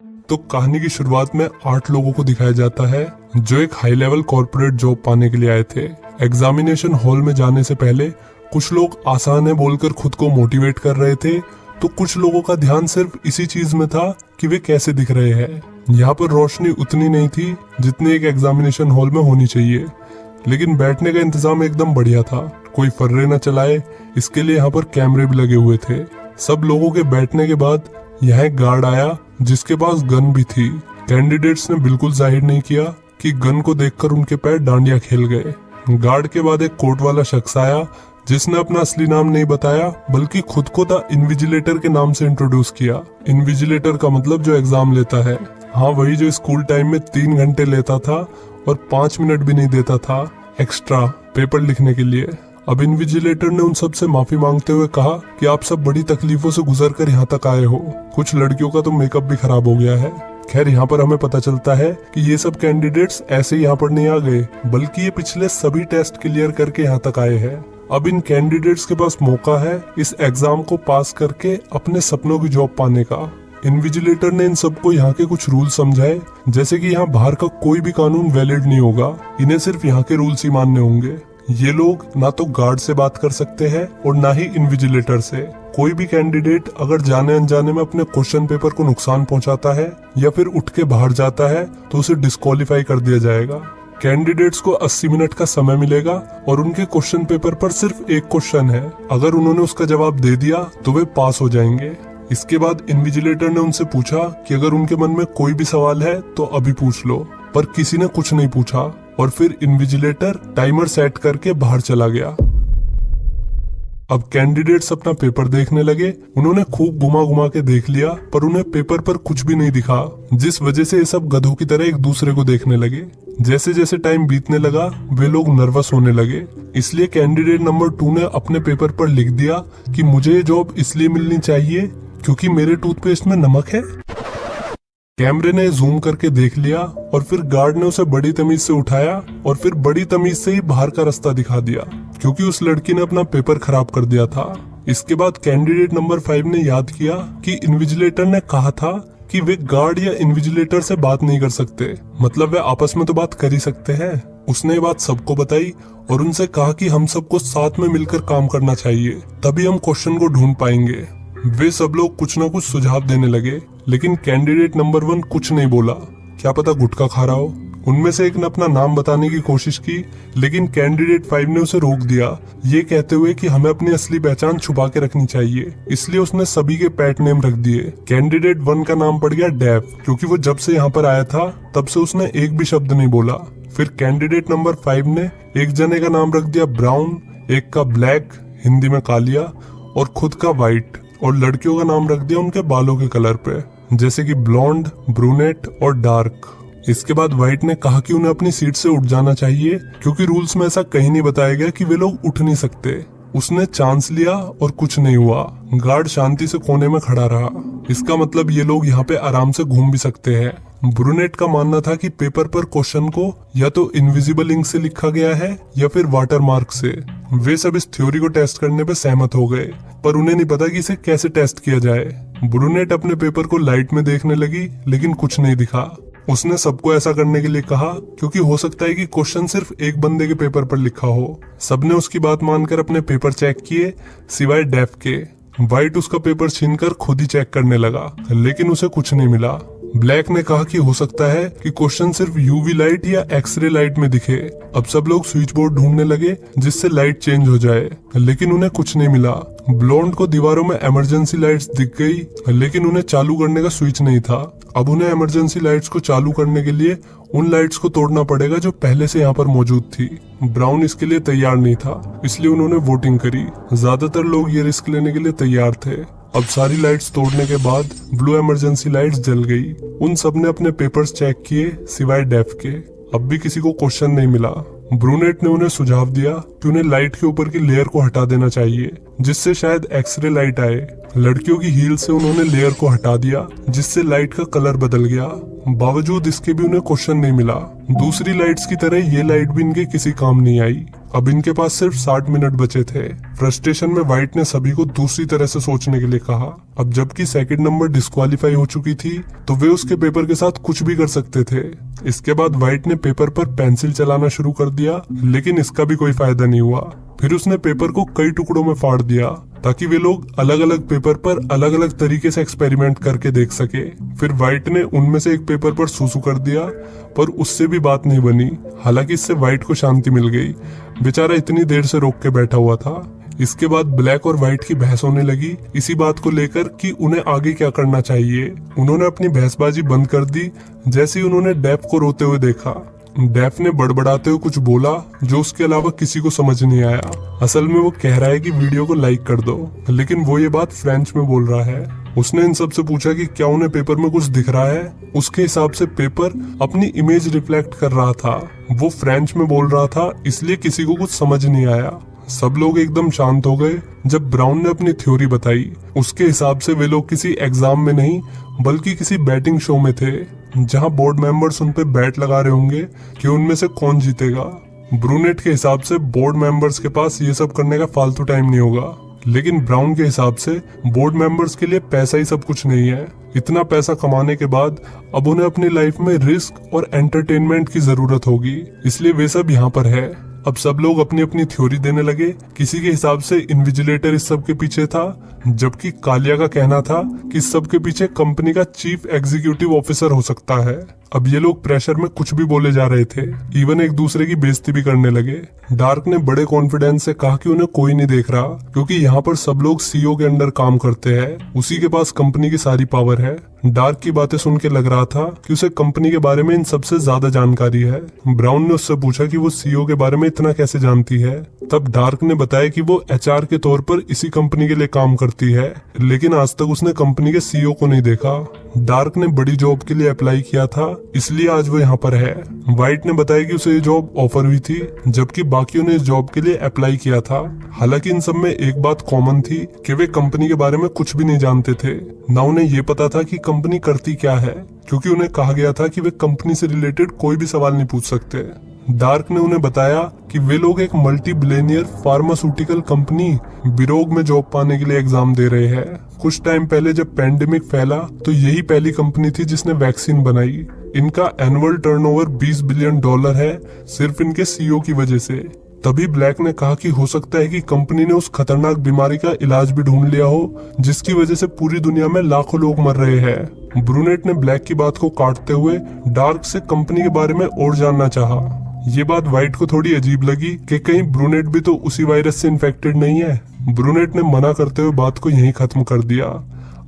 तो कहानी की शुरुआत में 8 लोगों को दिखाया जाता है जो एक हाई लेवल कॉर्पोरेट जॉब पाने के लिए आए थे। एग्जामिनेशन हॉल में जाने से पहले कुछ लोग आसान है बोलकर खुद को मोटिवेट कर रहे थे, तो कुछ लोगों का ध्यान सिर्फ इसी चीज में था कि वे कैसे दिख रहे हैं। यहाँ पर रोशनी उतनी नहीं थी जितनी एक एग्जामिनेशन हॉल में होनी चाहिए, लेकिन बैठने का इंतजाम एकदम बढ़िया था। कोई फर्रे न चलाए, इसके लिए यहाँ पर कैमरे भी लगे हुए थे। सब लोगों के बैठने के बाद यहाँ एक गार्ड आया जिसके पास गन भी थी। कैंडिडेट्स ने बिल्कुल जाहिर नहीं किया कि गन को देखकर उनके पैर डांडिया खेल गए। गार्ड के बाद एक कोट वाला शख्स आया जिसने अपना असली नाम नहीं बताया, बल्कि खुद को द इन्विजिलेटर के नाम से इंट्रोड्यूस किया। इन्विजिलेटर का मतलब जो एग्जाम लेता है। हाँ, वही जो स्कूल टाइम में 3 घंटे लेता था और 5 मिनट भी नहीं देता था एक्स्ट्रा पेपर लिखने के लिए। अब इन्विजिलेटर ने उन सब से माफी मांगते हुए कहा कि आप सब बड़ी तकलीफों से गुजर कर यहाँ तक आए हो। कुछ लड़कियों का तो मेकअप भी खराब हो गया है। खैर, यहाँ पर हमें पता चलता है कि ये सब कैंडिडेट्स ऐसे यहाँ पर नहीं आ गए, बल्कि ये पिछले सभी टेस्ट क्लियर करके यहाँ तक आए हैं। अब इन कैंडिडेट्स के पास मौका है इस एग्जाम को पास करके अपने सपनों की जॉब पाने का। इन्विजिलेटर ने इन सबको यहाँ के कुछ रूल समझाए, जैसे कि यहाँ बाहर का कोई भी कानून वैलिड नहीं होगा, इन्हें सिर्फ यहाँ के रूल्स ही मानने होंगे। ये लोग ना तो गार्ड से बात कर सकते हैं और ना ही इन्विजिलेटर से। कोई भी कैंडिडेट अगर जाने अनजाने में अपने क्वेश्चन पेपर को नुकसान पहुंचाता है या फिर उठ के बाहर जाता है तो उसे डिस्क्वालीफाई कर दिया जाएगा। कैंडिडेट्स को 80 मिनट का समय मिलेगा और उनके क्वेश्चन पेपर पर सिर्फ एक क्वेश्चन है। अगर उन्होंने उसका जवाब दे दिया तो वे पास हो जाएंगे। इसके बाद इन्विजिलेटर ने उनसे पूछा कि अगर उनके मन में कोई भी सवाल है तो अभी पूछ लो, पर किसी ने कुछ नहीं पूछा और फिर इन्विजिलेटर टाइमर सेट करके बाहर चला गया। अब कैंडिडेट्स अपना पेपर देखने लगे। उन्होंने खूब घुमा घुमा के देख लिया, पर उन्हें पेपर पर कुछ भी नहीं दिखा, जिस वजह से ये सब गधों की तरह एक दूसरे को देखने लगे। जैसे जैसे टाइम बीतने लगा वे लोग नर्वस होने लगे। इसलिए कैंडिडेट नंबर 2 ने अपने पेपर पर लिख दिया कि मुझे ये जॉब इसलिए मिलनी चाहिए क्योंकि मेरे टूथपेस्ट में नमक है। कैमरे ने जूम करके देख लिया और फिर गार्ड ने उसे बड़ी तमीज से उठाया और फिर बड़ी तमीज से ही बाहर का रास्ता दिखा दिया, क्योंकि उस लड़की ने अपना पेपर खराब कर दिया था। इसके बाद कैंडिडेट नंबर 5 ने याद किया कि इन्विजिलेटर ने कहा था कि वे गार्ड या इन्विजिलेटर से बात नहीं कर सकते, मतलब वे आपस में तो बात कर ही सकते हैं। उसने ये बात सबको बताई और उनसे कहा कि हम सबको साथ में मिलकर काम करना चाहिए, तभी हम क्वेश्चन को ढूंढ पाएंगे। वे सब लोग कुछ न कुछ सुझाव देने लगे, लेकिन कैंडिडेट नंबर 1 कुछ नहीं बोला। क्या पता गुटखा खा रहा हो। उनमें से एक ने अपना नाम बताने की कोशिश की, लेकिन कैंडिडेट 5 ने उसे रोक दिया, ये कहते हुए कि हमें अपनी असली पहचान छुपा के रखनी चाहिए। इसलिए उसने सभी के पेट नेम रख दिए। कैंडिडेट 1 का नाम पड़ गया डेव, क्योंकि वो जब से यहाँ पर आया था तब से उसने एक भी शब्द नहीं बोला। फिर कैंडिडेट नंबर 5 ने एक जने का नाम रख दिया ब्राउन, एक का ब्लैक, हिंदी में कालिया, और खुद का व्हाइट, और लड़कियों का नाम रख दिया उनके बालों के कलर पे, जैसे कि ब्लॉन्ड, ब्रूनेट और डार्क। इसके बाद व्हाइट ने कहा कि उन्हें अपनी सीट से उठ जाना चाहिए, क्योंकि रूल्स में ऐसा कहीं नहीं बताया गया कि वे लोग उठ नहीं सकते। उसने चांस लिया और कुछ नहीं हुआ। गार्ड शांति से कोने में खड़ा रहा। इसका मतलब ये लोग यहाँ पे आराम से घूम भी सकते हैं। ब्रूनेट का मानना था कि पेपर पर क्वेश्चन को या तो इनविजिबल इंक से लिखा गया है या फिर वाटर मार्क से। वे सब इस थ्योरी को टेस्ट करने पे सहमत हो गए, पर उन्हें नहीं पता कि इसे कैसे टेस्ट किया जाए। ब्रूनेट अपने पेपर को लाइट में देखने लगी, लेकिन कुछ नहीं दिखा। उसने सबको ऐसा करने के लिए कहा क्योंकि हो सकता है कि क्वेश्चन सिर्फ एक बंदे के पेपर पर लिखा हो। सबने उसकी बात मानकर अपने पेपर चेक किए, सिवाय डेफ के। व्हाइट उसका पेपर छीनकर खुद ही चेक करने लगा, लेकिन उसे कुछ नहीं मिला। ब्लैक ने कहा कि हो सकता है कि क्वेश्चन सिर्फ यूवी लाइट या एक्सरे लाइट में दिखे। अब सब लोग स्विच बोर्ड ढूंढने लगे जिससे लाइट चेंज हो जाए, लेकिन उन्हें कुछ नहीं मिला। ब्लॉन्ड को दीवारों में इमरजेंसी लाइट्स दिख गई, लेकिन उन्हें चालू करने का स्विच नहीं था। अब उन्हें इमरजेंसी लाइट्स को चालू करने के लिए उन लाइट्स को तोड़ना पड़ेगा जो पहले से यहाँ पर मौजूद थी। ब्राउन इसके लिए तैयार नहीं था, इसलिए उन्होंने वोटिंग करी। ज्यादातर लोग ये रिस्क लेने के लिए तैयार थे। अब सारी लाइट्स तोड़ने के बाद ब्लू इमरजेंसी लाइट्स जल गई। उन सब ने अपने पेपर्स चेक किए, सिवाय डेफ के। अब भी किसी को क्वेश्चन नहीं मिला। ब्रूनेट ने उन्हें सुझाव दिया कि उन्हें लाइट के ऊपर की लेयर को हटा देना चाहिए, जिससे शायद एक्सरे लाइट आए। लड़कियों की हील से उन्होंने लेयर को हटा दिया, जिससे लाइट का कलर बदल गया। बावजूद इसके भी उन्हें क्वेश्चन नहीं मिला। दूसरी लाइट्स की तरह ये लाइट भी इनके किसी काम नहीं आई। अब इनके पास सिर्फ 60 मिनट बचे थे। फ्रस्ट्रेशन में व्हाइट ने सभी को दूसरी तरह से सोचने के लिए कहा। अब जबकि सेकंड नंबर डिस्क्वालीफाई हो चुकी थी तो वे उसके पेपर के साथ कुछ भी कर सकते थे। इसके बाद व्हाइट ने पेपर पर पेंसिल चलाना शुरू कर दिया, लेकिन इसका भी कोई फायदा नहीं हुआ। फिर उसने पेपर को कई टुकड़ों में फाड़ दिया ताकि वे लोग अलग अलग पेपर पर अलग अलग तरीके से एक्सपेरिमेंट करके देख सके। फिर व्हाइट ने उनमें से एक पेपर पर सूसू कर दिया, पर उससे भी बात नहीं बनी। हालांकि इससे व्हाइट को शांति मिल गई, बेचारा इतनी देर से रोक के बैठा हुआ था। इसके बाद ब्लैक और व्हाइट की बहस होने लगी इसी बात को लेकर कि उन्हें आगे क्या करना चाहिए। उन्होंने अपनी बहसबाजी बंद कर दी जैसे ही उन्होंने डेफ को रोते हुए देखा। डेफ ने बड़बड़ाते हुए कुछ बोला जो उसके अलावा किसी को समझ नहीं आया। असल में वो कह रहा है कि वीडियो को लाइक कर दो, लेकिन वो ये बात फ्रेंच में बोल रहा है। उसने इन सब से पूछा कि क्या उन्हें पेपर में कुछ दिख रहा है। उसके हिसाब से पेपर अपनी इमेज रिफ्लेक्ट कर रहा था। वो फ्रेंच में बोल रहा था, इसलिए किसी को कुछ समझ नहीं आया। सब लोग एकदम शांत हो गए जब ब्राउन ने अपनी थ्योरी बताई। उसके हिसाब से वे लोग किसी एग्जाम में नहीं बल्कि किसी बैटिंग शो में थे, जहां बोर्ड मेंबर्स उन पे बैट लगा रहे होंगे कि उनमें से कौन जीतेगा। ब्रूनेट के हिसाब से बोर्ड मेंबर्स के पास ये सब करने का फालतू टाइम नहीं होगा, लेकिन ब्राउन के हिसाब से बोर्ड मेंबर्स के लिए पैसा ही सब कुछ नहीं है। इतना पैसा कमाने के बाद अब उन्हें अपनी लाइफ में रिस्क और एंटरटेनमेंट की जरूरत होगी, इसलिए वे सब यहाँ पर है। अब सब लोग अपनी अपनी थ्योरी देने लगे। किसी के हिसाब से इन्विजिलेटर इस सब के पीछे था, जबकि कालिया का कहना था कि इस सब के पीछे कंपनी का चीफ एग्जीक्यूटिव ऑफिसर हो सकता है। अब ये लोग प्रेशर में कुछ भी बोले जा रहे थे, इवन एक दूसरे की बेइज्जती भी करने लगे। डार्क ने बड़े कॉन्फिडेंस से कहा कि उन्हें कोई नहीं देख रहा, क्योंकि यहाँ पर सब लोग सीईओ के अंडर काम करते हैं, उसी के पास कंपनी की सारी पावर है। डार्क की बातें सुन के लग रहा था कि उसे कंपनी के बारे में इन सबसे ज्यादा जानकारी है। ब्राउन ने उससे पूछा कि वो सीईओ के बारे में इतना कैसे जानती है। तब डार्क ने बताया कि वो एचआर के तौर पर इसी कंपनी के लिए काम करती है, लेकिन आज तक उसने कंपनी के सीईओ को नहीं देखा। डार्क ने बड़ी जॉब के लिए अप्लाई किया था, इसलिए आज वो यहाँ पर है। व्हाइट ने बताया कि उसे ये जॉब ऑफर हुई थी, जबकि बाकियों ने इस जॉब के लिए अप्लाई किया था। हालांकि इन सब में एक बात कॉमन थी कि वे कंपनी के बारे में कुछ भी नहीं जानते थे। ना उन्हें ये पता था कि कंपनी करती क्या है, क्योंकि उन्हें कहा गया था कि वे कंपनी से रिलेटेड कोई भी सवाल नहीं पूछ सकते। डार्क ने उन्हें बताया कि वे लोग एक मल्टी बिलियनियर फार्मास्यूटिकल कंपनी बिरोग में जॉब पाने के लिए एग्जाम दे रहे हैं। कुछ टाइम पहले जब पैंडेमिक फैला तो यही पहली कंपनी थी जिसने वैक्सीन बनाई। इनका एनुअल टर्नओवर $20 बिलियन है, सिर्फ इनके सीईओ की वजह से। तभी ब्लैक ने कहा कि हो सकता है कि कंपनी ने उस खतरनाक बीमारी का इलाज भी ढूंढ लिया हो, जिसकी वजह से पूरी दुनिया में लाखों लोग मर रहे हैं। ब्रूनेट ने ब्लैक की बात को काटते हुए डार्क से कंपनी के बारे में और जानना चाहा। ये बात व्हाइट को थोड़ी अजीब लगी कि कहीं ब्रूनेट भी तो उसी वायरस से इन्फेक्टेड नहीं है। ब्रूनेट ने मना करते हुए बात को यहीं खत्म कर दिया।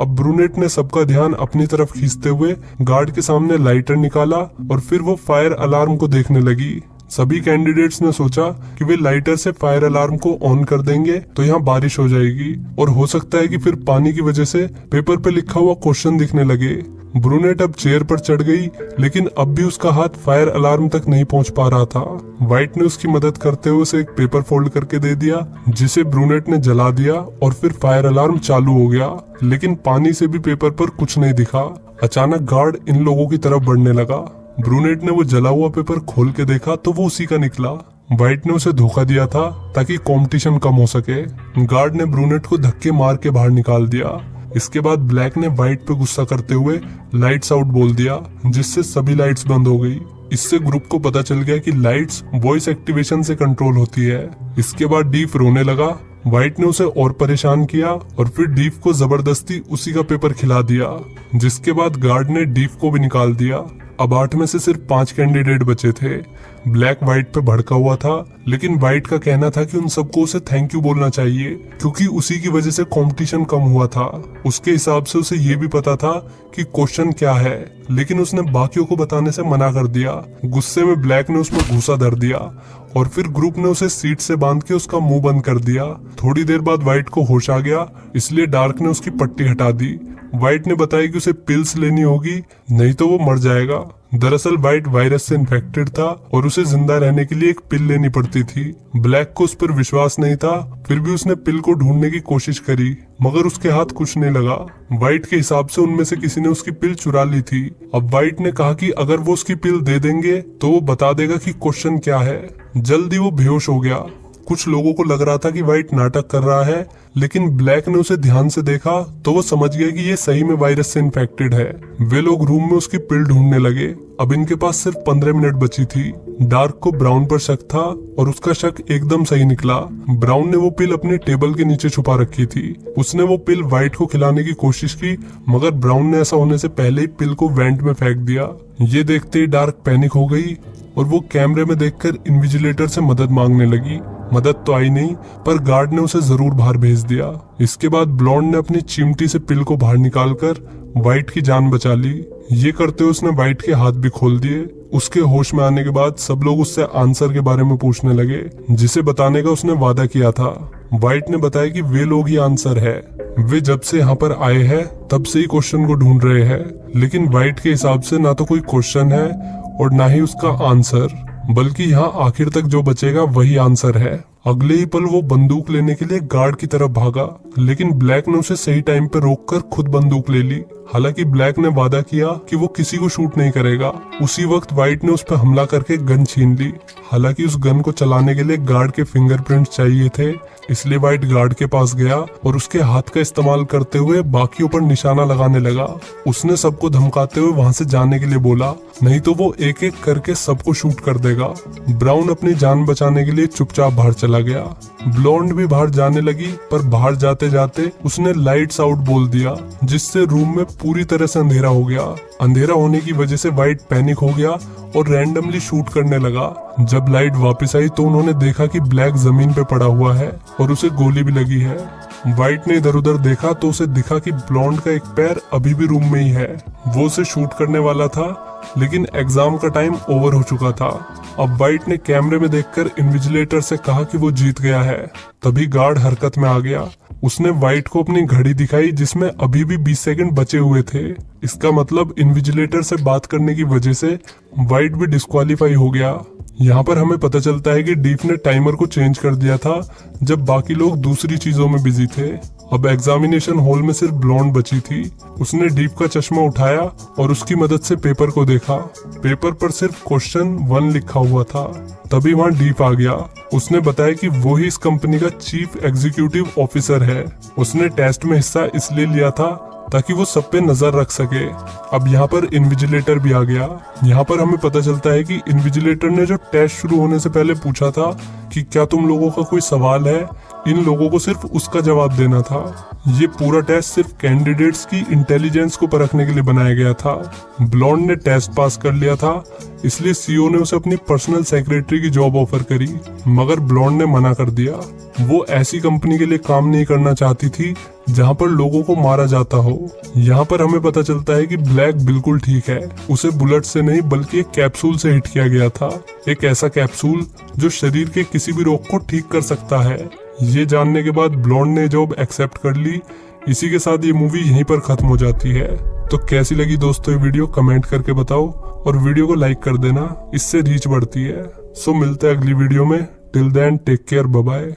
अब ब्रूनेट ने सबका ध्यान अपनी तरफ खींचते हुए गार्ड के सामने लाइटर निकाला और फिर वो फायर अलार्म को देखने लगी। सभी कैंडिडेट्स ने सोचा कि वे लाइटर से फायर अलार्म को ऑन कर देंगे तो यहाँ बारिश हो जाएगी, और हो सकता है कि फिर पानी की वजह से पेपर पे लिखा हुआ क्वेश्चन दिखने लगे। ब्रूनेट अब चेयर पर चढ़ गई, लेकिन अब भी उसका हाथ फायर अलार्म तक नहीं पहुंच पा रहा था। व्हाइट ने उसकी मदद करते हुए उसे एक पेपर फोल्ड करके दे दिया, जिसे ब्रूनेट ने जला दिया और फिर फायर अलार्म चालू हो गया। लेकिन पानी से भी पेपर पर कुछ नहीं दिखा। अचानक गार्ड इन लोगों की तरफ बढ़ने लगा। ब्रूनेट ने वो जला हुआ पेपर खोल के देखा तो वो उसी का निकला। व्हाइट ने उसे धोखा दिया था ताकि कंपटीशन कम हो सके। गार्ड ने ब्रूनेट को धक्के मार के बाहर निकाल दिया। इसके बाद ब्लैक ने व्हाइट पे गुस्सा करते हुए लाइट्स आउट बोल दिया, जिससे सभी लाइट्स बंद हो गई। इससे ग्रुप को पता चल गया कि लाइट्स वॉइस एक्टिवेशन से कंट्रोल होती है। इसके बाद डीफ रोने लगा। व्हाइट ने उसे और परेशान किया और फिर डीफ को जबरदस्ती उसी का पेपर खिला दिया, जिसके बाद गार्ड ने डीफ को भी निकाल दिया। अब 8 में से सिर्फ 5 कैंडिडेट बचे थे। ब्लैक व्हाइट पे भड़का हुआ था, लेकिन व्हाइट का कहना था कि उन सबको उसे थैंक यू बोलना चाहिए, क्योंकि उसी की वजह से कंपटीशन कम हुआ था। उसके हिसाब से उसे ये भी पता था कि क्वेश्चन क्या है, लेकिन उसने बाकियों को बताने से मना कर दिया। गुस्से में ब्लैक ने उसमें घूसा धर दिया और फिर ग्रुप ने उसे सीट से बांध के उसका मुंह बंद कर दिया। थोड़ी देर बाद व्हाइट को होश आ गया, इसलिए डार्क ने उसकी पट्टी हटा दी। व्हाइट ने बताया कि उसे पिल्स लेनी होगी, नहीं तो वो मर जाएगा। दरअसल वाइट वायरस से इन्फेक्टेड था और उसे जिंदा रहने के लिए एक पिल लेनी पड़ती थी। ब्लैक को उस पर विश्वास नहीं था, फिर भी उसने पिल को ढूंढने की कोशिश करी, मगर उसके हाथ कुछ नहीं लगा। वाइट के हिसाब से उनमें से किसी ने उसकी पिल चुरा ली थी। अब वाइट ने कहा कि अगर वो उसकी पिल दे देंगे तो वो बता देगा कि क्वेश्चन क्या है। जल्दी वो बेहोश हो गया। कुछ लोगों को लग रहा था कि वाइट नाटक कर रहा है, लेकिन ब्लैक ने उसे ध्यान से देखा तो वो समझ गया कि ये सही में वायरस से इन्फेक्टेड है। वे लोग रूम में उसकी पिल ढूंढने लगे। अब इनके पास सिर्फ 15 मिनट बची थी। डार्क को ब्राउन पर शक था और उसका शक एकदम सही निकला। ब्राउन ने वो पिल अपने टेबल के नीचे छुपा रखी थी। उसने वो पिल वाइट को खिलाने की कोशिश की, मगर ब्राउन ने ऐसा होने से पहले ही पिल को वेंट में फेंक दिया। ये देखते ही डार्क पैनिक हो गई और वो कैमरे में देखकर इन्विजिलेटर से मदद मांगने लगी। मदद तो आई नहीं, पर गार्ड ने उसे जरूर बाहर भेज दिया। इसके बाद ब्लॉन्ड ने अपनी चिमटी से पिल को बाहर निकालकर वाइट की जान बचा ली। ये करते हुए उसने वाइट के हाथ भी खोल दिए। उसके होश में आने के बाद सब लोग उससे आंसर के बारे में पूछने लगे, जिसे बताने का उसने वादा किया था। वाइट ने बताया कि वे लोग ही आंसर है। वे जब से यहाँ पर आए हैं तब से ही क्वेश्चन को ढूंढ रहे हैं, लेकिन वाइट के हिसाब से ना तो कोई क्वेश्चन है और ना ही उसका आंसर, बल्कि यहाँ आखिर तक जो बचेगा वही आंसर है। अगले ही पल वो बंदूक लेने के लिए गार्ड की तरफ भागा, लेकिन ब्लैक ने उसे सही टाइम पर रोककर खुद बंदूक ले ली। हालांकि ब्लैक ने वादा किया कि वो किसी को शूट नहीं करेगा। उसी वक्त वाइट ने उस पर हमला करके गन छीन ली। हालांकि उस गन को चलाने के लिए गार्ड के फिंगरप्रिंट चाहिए थे, इसलिए वाइट गार्ड के पास गया और उसके हाथ का इस्तेमाल करते हुए बाकियों पर निशाना लगाने लगा। उसने सबको धमकाते हुए वहां से जाने के लिए बोला, नहीं तो वो एक एक करके सबको शूट कर देगा। ब्राउन अपनी जान बचाने के लिए चुपचाप बाहर चला गया। ब्लॉन्ड भी बाहर जाने लगी, पर बाहर जाते जाते उसने लाइट्स आउट बोल दिया, जिससे रूम में पूरी तरह से अंधेरा हो गया। अंधेरा होने की वजह से वाइट पैनिक हो गया और रैंडमली शूट करने लगा। जब लाइट वापस आई तो उन्होंने देखा कि ब्लैक जमीन पे पड़ा हुआ है और उसे गोली भी लगी है। वाइट ने इधर उधर देखा तो उसे दिखा कि ब्लॉन्ड का एक पैर अभी भी रूम में ही है। वो उसे शूट करने वाला था, लेकिन एग्जाम का टाइम ओवर हो चुका था। अब वाइट ने कैमरे में देखकर इन्विजिलेटर से कहा कि वो जीत गया है। तभी गार्ड हरकत में आ गया। उसने वाइट को अपनी घड़ी दिखाई, जिसमें अभी भी 20 सेकंड बचे हुए थे। इसका मतलब इन्विजिलेटर से बात करने की वजह से वाइट भी डिस्क्वालीफाई हो गया। यहाँ पर हमें पता चलता है कि डीप ने टाइमर को चेंज कर दिया था जब बाकी लोग दूसरी चीजों में बिजी थे। अब एग्जामिनेशन हॉल में सिर्फ ब्लॉन्ड बची थी। उसने डीप का चश्मा उठाया और उसकी मदद से पेपर को देखा। पेपर पर सिर्फ क्वेश्चन 1 लिखा हुआ था। तभी वहाँ डीप आ गया। उसने बताया कि वो ही इस कंपनी का चीफ एग्जीक्यूटिव ऑफिसर है। उसने टेस्ट में हिस्सा इसलिए लिया था ताकि वो सब पे नजर रख सके। अब यहाँ पर इन्विजिलेटर भी आ गया। यहाँ पर हमें पता चलता है कि इन्विजिलेटर ने जो टेस्ट शुरू होने से पहले पूछा था कि क्या तुम लोगों का कोई सवाल है, इन लोगों को सिर्फ उसका जवाब देना था। ये पूरा टेस्ट सिर्फ कैंडिडेट्स की इंटेलिजेंस को परखने के लिए बनाया गया था। ब्लॉन्ड ने टेस्ट पास कर लिया था, इसलिए सीईओ ने उसे अपनी पर्सनल सेक्रेटरी की जॉब ऑफर करी, मगर ब्लॉन्ड ने मना कर दिया। वो ऐसी कंपनी के लिए काम नहीं करना चाहती थी जहाँ पर लोगों को मारा जाता हो। यहाँ पर हमें पता चलता है कि ब्लैक बिल्कुल ठीक है। उसे बुलेट से नहीं बल्कि एक कैप्सूल से हिट किया गया था। एक ऐसा कैप्सूल जो शरीर के किसी भी रोग को ठीक कर सकता है। ये जानने के बाद ब्लॉन्ड ने जॉब एक्सेप्ट कर ली। इसी के साथ ये मूवी यहीं पर खत्म हो जाती है। तो कैसी लगी दोस्तों ये वीडियो कमेंट करके बताओ और वीडियो को लाइक कर देना, इससे रीच बढ़ती है। सो मिलते हैं अगली वीडियो में। Till then take care, bye bye.